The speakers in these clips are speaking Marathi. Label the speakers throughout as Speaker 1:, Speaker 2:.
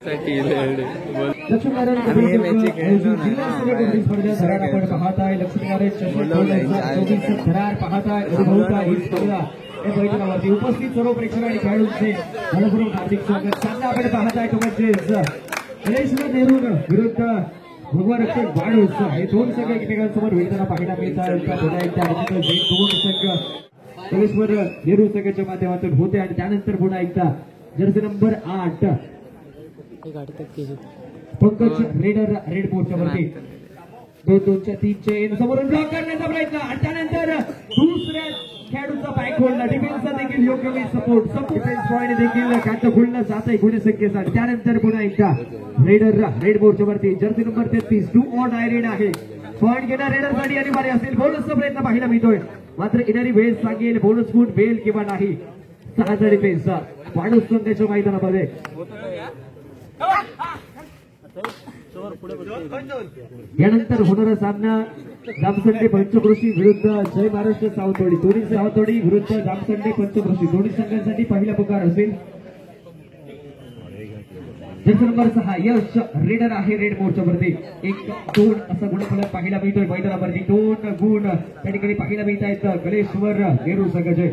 Speaker 1: उपस्थित सर्व प्रेक्षक आणि खेळाडूंचे मनपूर्वक हार्दिक स्वागत. सामना आपण पाहताय तो म्हणजे गणेश्वर नेहरू विरुद्ध भगवान रक्षक वाढूस हे दोन संघ एकमेकांसमोर भेटताना पाहायला मिळतात. दोन संघ गणेश्वर नेहरू संघाच्या माध्यमातून होते आणि त्यानंतर पुन्हा एकदा Jersey number 8 Pankaj raider red बोर्डच्या वरती 2-2च्या 3चे समोरून ब्लॉक करण्याचा प्रयत्न आणि त्यानंतर दुसऱ्या खेळाडूचा बॅक होल्ड डिफेन्सचा देखील योग्य वेळी सपोर्ट डिफेन्स पॉईंट देखील खातं खुललं जात आहे गुणसंख्येसाठी. त्यानंतर पुन्हा एकदा रेडर रेड बोर्डच्या वरती जर्सी नंबर 33 2 ऑन डायरेड आहे. पॉईंट घेणार रेडरसाठी अनिवार्य असेल. बोनसचा प्रयत्न पाहायला मिळतोय मात्र येणारी वेळ सांगेल बोनस गुण मिळेल किंवा नाही. 6चा डिफेन्स वाढूस संघाच्या मैदानामध्ये यानंतर होणारा सामना जामसंडे पंचक्रोशी विरुद्ध जय महाराष्ट्र सावंतवाडी. दोन्ही सावंतवाडी विरुद्ध जामसंडे पंचक्रोशी दोन्ही संघांसाठी पहिला पुकार असेल. जर्सी नंबर 6 यश रेडर आहे रेड बोर्डच्या वरती 1-2 असा गुणफलक पाहायला मिळतोय मैदानावरती. 2 गुण त्या ठिकाणी पाहायला मिळत आहेत गणेश्वर नेहरू संघाचे.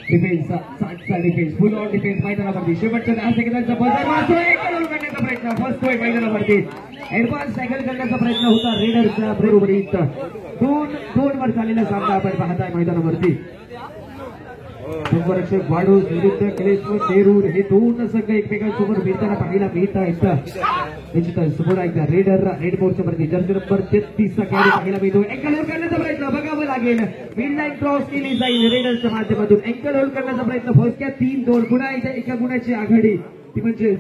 Speaker 1: डिफेन्स 7चा डिफेन्स फुल ऑन डिफेन्स मैदानावरती शेवटच्या 10 सेकंदाचा बजर मारतोय करण्याचा प्रयत्न फसतोय मैदानावरती. ऍडव्हान्स टॅकल करण्याचा प्रयत्न होता रेडरचा बरोबरीत. 2 वर चाललेला सामना आपण पाहताय मैदानावरती. संरक्षक वाढूस विरुद्ध गणेश्वर नेहरू हे दोन संघ एकमेकांसमोर भेटताना पाहायला मिळत आहेत. निश्चितच पुन्हा एकदा रेडर रेड बोर्डच्या वरती जर्सी नंबर 33 चा खेळाडू पाहायला मिळतो. अँकल होल्ड करण्याचा प्रयत्न बघावं लागेल. मिड लाईन क्रॉस केली जाईल रेडरच्या माध्यमातून. अँकल होल्ड करण्याचा प्रयत्न फसक्या 3-2 पुन्हा एकदा एका गुणाची आघाडी ती म्हणजे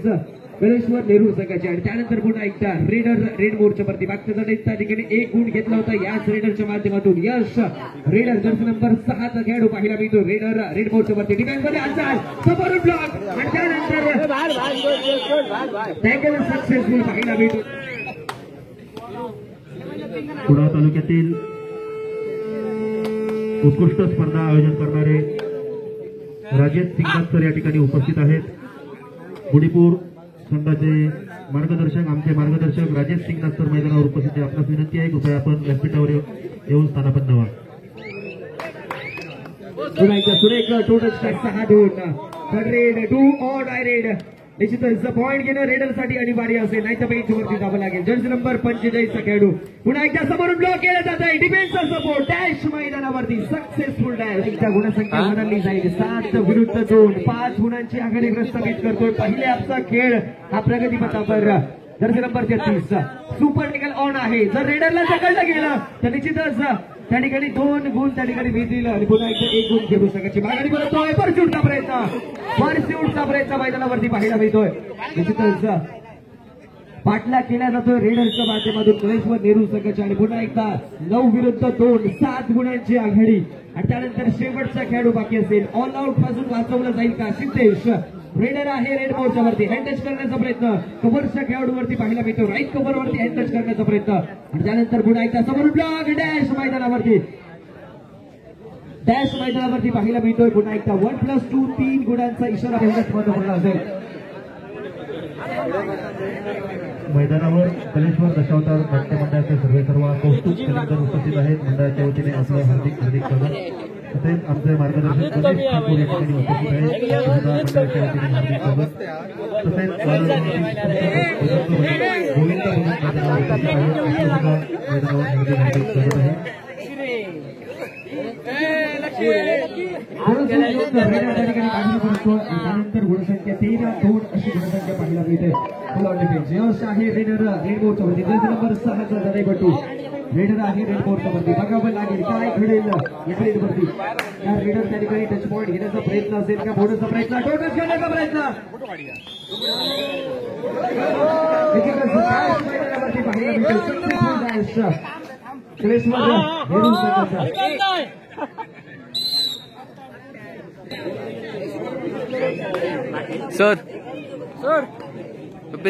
Speaker 1: गणेश्वर नेहरू संघाची. आणि त्यानंतर पुन्हा एकदा रेडर रेड बोर्डच्या वरती मागच्या लढाईत त्या ठिकाणी 1 गुण घेतला होता याच रेडरच्या माध्यमातून. यश रेडर जर्सी नंबर 6 चा खेळाडू पाहायला मिळतो रेडर रेड बोर्डच्या वरती. डिफेन्स मध्ये हालचाल समोरून ब्लॉक आणि त्यानंतर टॅकल सक्सेसफुल पाहायला मिळतो. कुडाळ तालुक्यातील उत्कृष्ट स्पर्धा आयोजन करणारे राजेश सिंगास्कर या ठिकाणी उपस्थित आहेत. गुडीपूर संघाचे मार्गदर्शक आमचे मार्गदर्शक राजेश सिंगास्कर मैदानावर उपस्थित आहे. आपणास विनंती आहे कृपया आपण व्यासपीठावर येऊन स्थानापन्न व्हा. सुरेख टोटल स्ट्राईक 6-2 रेड 2 ऑन डायरेड. निश्चितच पॉईंट घेणं रेडरसाठी अनिवार्य असेल नाही तर बेंचवरती जावं लागेल. जर्सी नंबर 45 चा खेळाडू पुन्हा एकदा समोरून ब्लॉक केला जात आहे. डिफेन्सचा सपोर्ट डॅश मैदानावरती सक्सेसफुल डॅश. एकदा गुणसंख्या बदलली जाईल 7 विरुद्ध 2 5 गुणांची आघाडी प्रस्थापित करतोय. पहिले आपचा खेळ हा प्रगतीपथावर. जर्सी नंबर 33 सुपर टेकल ऑन आहे. जर रेडरला पकडलं गेलं तर निश्चितच त्या ठिकाणी 2 गुण त्या ठिकाणी मिळतील आणि पुन्हा एकदा 1 गुण घेऊ सकाळची माघारी करतोय. परशूटचा प्रयत्न मैदानावरती पाहायला मिळतोय. निश्चितच पाठलाग केला जातोय रेडरच्या माध्यमातून गणेश्वर नेहरू संघाच्या. आणि पुन्हा एकदा 9 विरुद्ध 2 7 गुणांची आघाडी. आणि त्यानंतर शेवटचा खेळाडू बाकी असेल. ऑल आउट पासून वाचवलं जाईल का. सिद्धेश रेडर आहे रेड बोर्डच्या वरती. हँड टच करण्याचा प्रयत्न कव्हरच्या खेळाडूवरती पाहायला मिळतो. राईट कव्हरवरती हँड टच करण्याचा प्रयत्न आणि त्यानंतर पुन्हा एकदा समोर ब्लॉक डॅश मैदानावरती पाहायला मिळतोय. पुन्हा एकदा 1+2 3 गुणांचा इशारा महत्वपूर्ण असेल. मैदानावर कलेश्वर दशावतार नाट्य मंडळाचे सर्व कौतुक कलाकार उपस्थित आहेत. मंडळाच्या वतीने आपलं हार्दिक स्वागत. तसेच आमचे मार्गदर्शक गणेश ठाकूर या ठिकाणी उपस्थित आहेत. मंडळाच्या वतीने हार्दिक स्वागत. तसेच गोविंद मैदानावर हार्दिक स्वागत आहे. त्यानंतर गुणसंख्या 13-2 अशी गुणसंख्या पाहायला मिळते. यश आहे रेडर रेड बोर्डच्या वरती. जर्सी नंबर 6 चा जडेपटू रेडर आहे रेड बोर्डच्या वरती. बघावं लागेल काय घडेल या रेडवरती. त्या रेडर त्या ठिकाणी टच पॉईंट घेण्याचा प्रयत्न असेल का. बोर्डचा प्रयत्न टोटच करण्याचा प्रयत्न पाहायला मिळतो.
Speaker 2: सर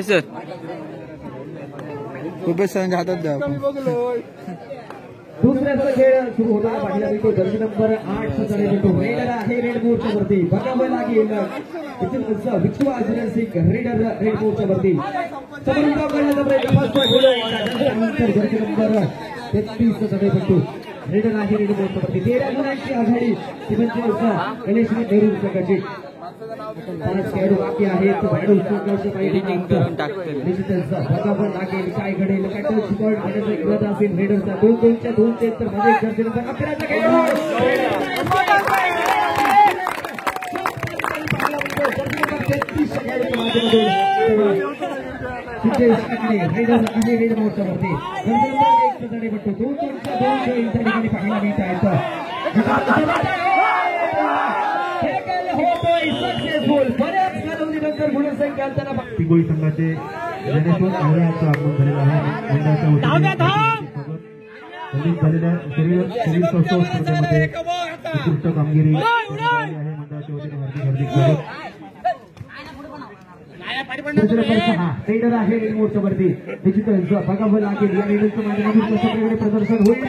Speaker 2: सर खूपच हातात द्या.
Speaker 1: दुसऱ्याचा खेळ सुरू होताना पाहिला मिळतो जर्सी नंबर 8 चा मिळतो रेडर आहे रेड मोडच्या वरती बघावं लागेल विश्वास सिंग रेडर रेड मोडच्या वरती समोरून करण्याचा प्रयत्न फर्स्ट जर्सी नंबर 33 चा मिळतो रेडर आहे रेड मोडच्या वरती 13 गुणांची आघाडी ती म्हणजे गणेश नेहरू संघाची 5 खेळाडू बाकी आहेत बॅडल संघाचे पाहिजे निश्चितच बघावं लागेल काय घडेल कॅटल स्पॉट घेण्याचा इरादा असेल रेडरचा 2-2च्या 2 तर मध्ये जर्सी नंबर 11 चा खेळ रेड मोडच्या वरती पाहायला मिळत आहेत बऱ्याच कालावधीनंतर गुणसंख्या
Speaker 2: पिंगोळी संघाचे ज्ञानेश्वर आवळ्याचं आगमन झालेलं आहे मंडळाच्या शरीर कौशल स्पर्धेमध्ये उत्कृष्ट कामगिरी आहे मंडळाच्या वतीने हार्दिक
Speaker 1: रेडर आहे रेड मोडच्या वरती निश्चितच बघावं लागेल या रेडरचं माध्यमातून कशा प्रकारे प्रदर्शन होईल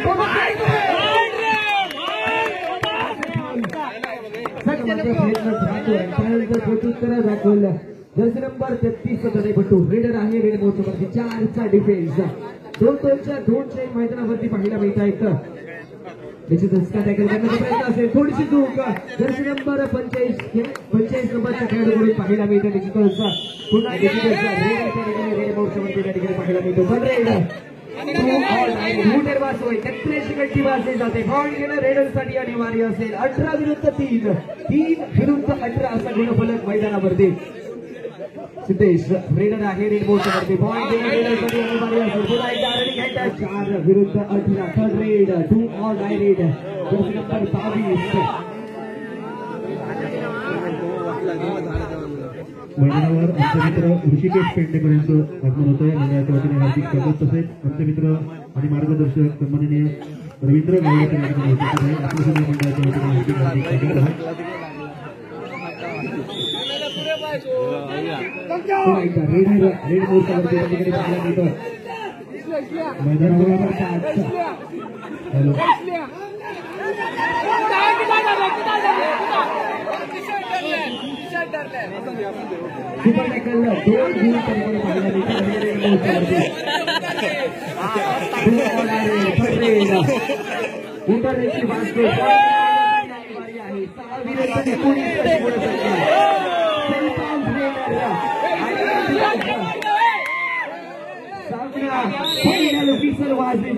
Speaker 1: दाखवलं जर्सी नंबर 33 भट्टू रेडर आहे रेड मोडच्या वरती 4 चा डिफेन्स 2-2च्या 2 मैदानावरती पाहायला मिळत आहेत निश्चितच टॅकल करण्याचा प्रयत्न असेल थोडीशी चूक जर्सी नंबर 45 नंबरच्या खेळाडूकडून पाहायला मिळतं निश्चितच पुन्हा रेड मोडच्या वरती त्या ठिकाणी पाहायला मिळतो पण गट्टी वाजली जाते बॉल घेणं रेडरसाठी अनिवार्य असेल 18 विरुद्ध 3 विरुद्ध 18 असा गुणफलक मैदानावरती सिद्धेश रेडर आहे रेड मोडच्या वरती बॉल घेणं रेडरसाठी अनिवार्य असेल पुन्हा एकदा रनिंग हँड 4 विरुद्ध 18 थर्ड रेड 2 ऑल डाय रेड जर्सी नंबर 22
Speaker 2: मैदानावर आमचे मित्र ऋषिकेश पेंडेपर्यंत आगमन होत आहे मंडळाच्या वतीने हार्दिक स्वागत तसेच आमचे मित्र आणि मार्गदर्शक सन्माननीय रवींद्र गावडे आपल्या सगळ्या मंडळाच्या वतीने हार्दिक स्वागत रेड मोडच्या वरती त्या ठिकाणी पाहायला मिळतं मैदानावर हॅलो
Speaker 1: सुपर टॅकल 2 गुण तरीकडे पाहायला इंटरनेटची बास्केट आहे 6 विरुद्ध 19 वाजले